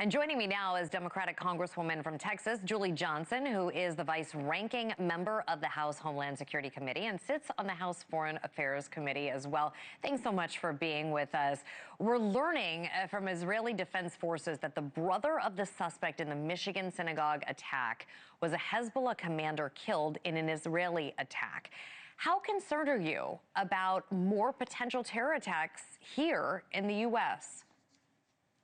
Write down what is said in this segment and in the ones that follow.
And joining me now is Democratic Congresswoman from Texas, Julie Johnson, who is the vice-ranking member of the House Homeland Security Committee and sits on the House Foreign Affairs Committee as well. Thanks so much for being with us. We're learning from Israeli Defense Forces that the brother of the suspect in the Michigan synagogue attack was a Hezbollah commander killed in an Israeli attack. How concerned are you about more potential terror attacks here in the U.S.?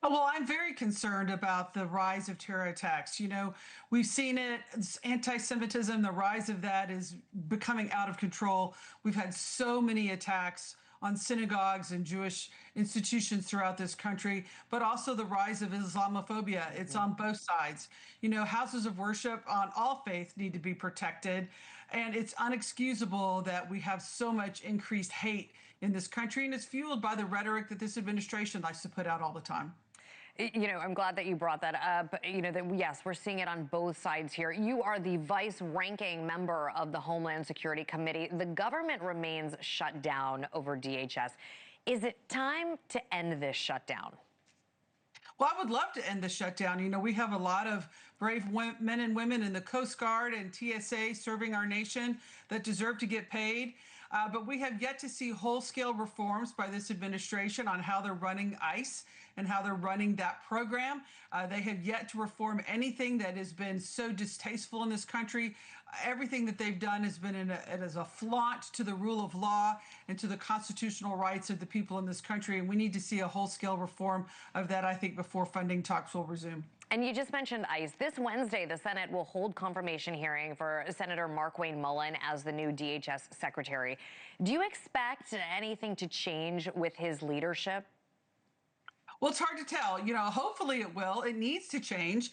Well, I'm very concerned about the rise of terror attacks. You know, we've seen it, anti-Semitism, the rise of that is becoming out of control. We've had so many attacks on synagogues and Jewish institutions throughout this country, but also the rise of Islamophobia. It's on both sides. You know, houses of worship on all faiths need to be protected. And it's unexcusable that we have so much increased hate in this country, and it's fueled by the rhetoric that this administration likes to put out all the time. You know, I'm glad that you brought that up. You know, that yes, we're seeing it on both sides here. You are the vice-ranking member of the Homeland Security Committee. The government remains shut down over DHS. Is it time to end this shutdown? Well, I would love to end the shutdown. You know, we have a lot of brave men and women in the Coast Guard and TSA serving our nation that deserve to get paid. But we have yet to see whole-scale reforms by this administration on how they're running ICE and how they're running that program. They have yet to reform anything that has been so distasteful in this country. Everything that they've done has been as a flaunt to the rule of law and to the constitutional rights of the people in this country. And we need to see a whole-scale reform of that, I think, before funding talks will resume. And you just mentioned ICE. This Wednesday, the Senate will hold confirmation hearing for Senator Markwayne Mullin as the new DHS secretary. Do you expect anything to change with his leadership? Well, it's hard to tell. You know, hopefully it will. It needs to change.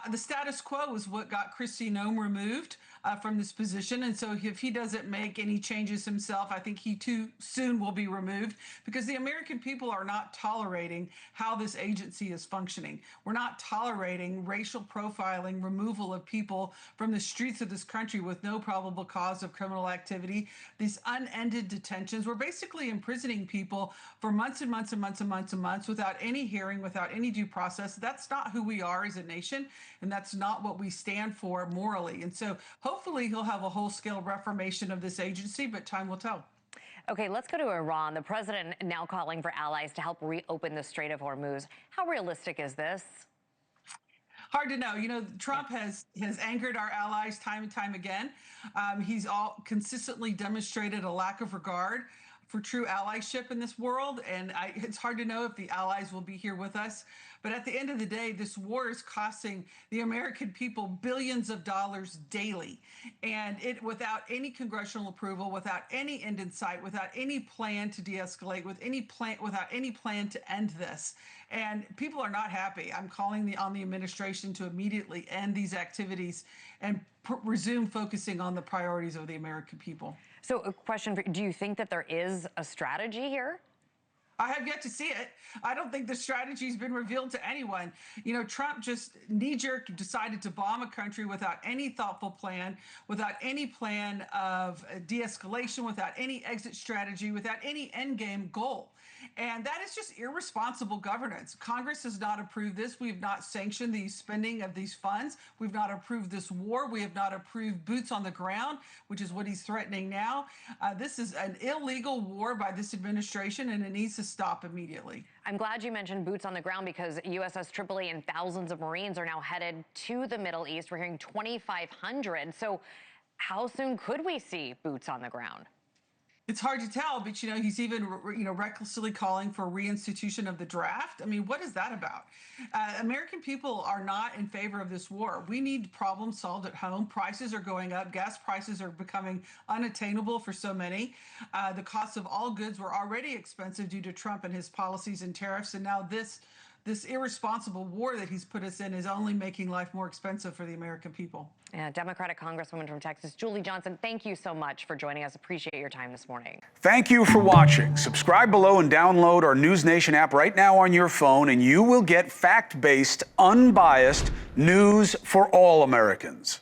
The status quo is what got Kristi Noem removed from this position. And so if he doesn't make any changes himself, I think he too soon will be removed, because the American people are not tolerating how this agency is functioning. We're not tolerating racial profiling, removal of people from the streets of this country with no probable cause of criminal activity, these unended detentions. We're basically imprisoning people for months and months and months and months and months without any hearing, without any due process. That's not who we are as a nation, and that's not what we stand for morally. And so hopefully he'll have a whole-scale reformation of this agency, but time will tell. Okay, let's go to Iran. The president now calling for allies to help reopen the Strait of Hormuz. How realistic is this? Hard to know. You know, Trump has angered our allies time and time again. He's all consistently demonstrated a lack of regard for true allyship in this world, and it's hard to know if the allies will be here with us. But at the end of the day, this war is costing the American people billions of dollars daily, and it without any congressional approval, without any end in sight, without any plan to de-escalate, without any plan to end this. And people are not happy. I'm calling on the administration to immediately end these activities and resume focusing on the priorities of the American people. So a question for you, do you think that there is a strategy here? I have yet to see it. I don't think the strategy has been revealed to anyone. You know, Trump just knee-jerk decided to bomb a country without any thoughtful plan, without any plan of de-escalation, without any exit strategy, without any endgame goal. And that is just irresponsible governance. Congress has not approved this. We have not sanctioned the spending of these funds. We've not approved this war. We have not approved boots on the ground, which is what he's threatening now. This is an illegal war by this administration, and it needs to stop immediately. I'm glad you mentioned boots on the ground, because USS Tripoli and thousands of Marines are now headed to the Middle East. We're hearing 2,500. So how soon could we see boots on the ground? It's hard to tell, but, you know, he's even, recklessly calling for reinstitution of the draft. I mean, what is that about? American people are not in favor of this war. We need problems solved at home. Prices are going up. Gas prices are becoming unattainable for so many. The cost of all goods were already expensive due to Trump and his policies and tariffs. And now this irresponsible war that he's put us in is only making life more expensive for the American people. Yeah, Democratic Congresswoman from Texas, Julie Johnson, thank you so much for joining us. Appreciate your time this morning. Thank you for watching. Subscribe below and download our NewsNation app right now on your phone, and you will get fact-based, unbiased news for all Americans.